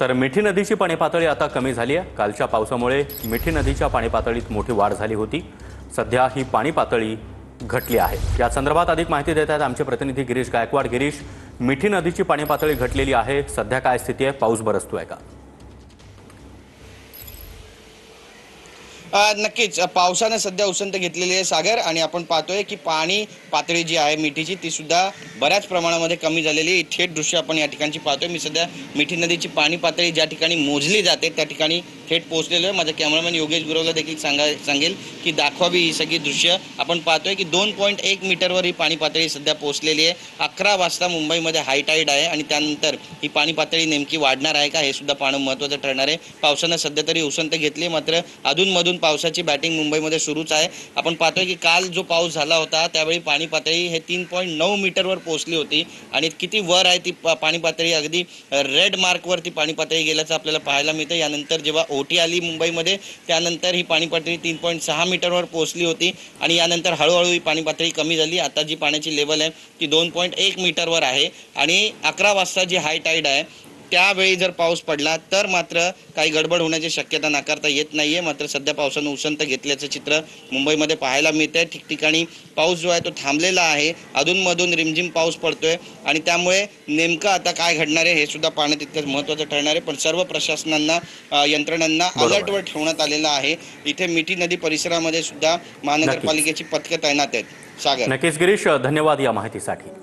तर मिठी नदीची पाणी पातळी आता कमी झाली आहे। कालच्या पावसामुळे मिठी नदीच्या पाणी पातळीत मोठी वाढ झाली होती। सध्या ही पाणी पातळी घटली आहे। या संदर्भात अधिक माहिती देत आहेत आमचे प्रतिनिधी गिरीश गायकवाड। गिरीश, मिठी नदीची पाणी पातळी घटलेली आहे, सध्या काय स्थिती आहे? पाऊस बरसतोय का? नक्कीच पावसाने सध्या उसंत घेतलेली आहे सागर, आणि आपण पाहतोय की पाणी पातळी जी आहे मिठीची ती सुद्धा बऱ्याच प्रमाणामध्ये कमी झालेली आहे। थेट दृश्य आपण या ठिकाणची पाहतोय। मी सध्या मिठी नदीची पाणी पातळी ज्या ठिकाणी मोजली जाते त्या ठिकाणी थेट पोहोचलेलो आहे। माझा कॅमेरामॅन योगेश गुरवला देखील सांगेल की दाखवावी ही सगळी दृश्य। आपण पाहतोय की 2.1 मीटरवर ही पाणी पातळी सध्या पोहोचलेली आहे। 11 वाजता मुंबईमध्ये हाय टाईड आहे आणि त्यानंतर ही पाणी पातळी नेमकी वाढणार आहे का हे सुद्धा पाहणं महत्त्वाचं ठरणार आहे। पावसानं सध्या तरी उसंत घेतली, मात्र अधूनमधून पावसाची बॅटिंग मुंबईमध्ये सुरूच आहे। आपण पाहतोय की काल जो पाऊस झाला होता त्यावेळी पाणी पातळी हे 3.9 मीटरवर पोहोचली होती आणि किती वर आहे ती पाणी पातळी, अगदी रेड मार्कवरती पाणी पातळी गेल्याचं आपल्याला पाहायला मिळतं। यानंतर जेव्हा ओटी आली मुंबईमध्ये त्यानंतर ही पाणी पातळी 3.6 मीटरवर पोहोचली होती आणि यानंतर हळूहळू ही पाणी पातळी कमी झाली। आता जी पाण्याची लेवल आहे ती 2.1 मीटरवर आहे आणि 11 वाजता जी हाय टाईड आहे त्यावेळी जर पाऊस पडला तर मात्र काही गडबड होण्याची शक्यता नाकारता येत नाहीये। मात्र सध्या पावसानं उसंत घेतल्याचं चित्र मुंबईमध्ये पाहायला मिळतंय। ठिकठिकाणी पाऊस जो आहे तो थांबलेला आहे, अधूनमधून रिमझिम पाऊस पडतोय आणि त्यामुळे नेमकं आता काय घडणार आहे हे सुद्धा पाहणं तितकंच महत्त्वाचं ठरणार आहे। पण सर्व प्रशासनांना यंत्रणांना अलर्टवर ठेवण्यात आलेलं आहे। इथे मिठी नदी परिसरामध्ये सुद्धा महानगरपालिकेची पथकं तैनात आहेत। सागर, नक्कीच गिरीश, धन्यवाद या माहितीसाठी।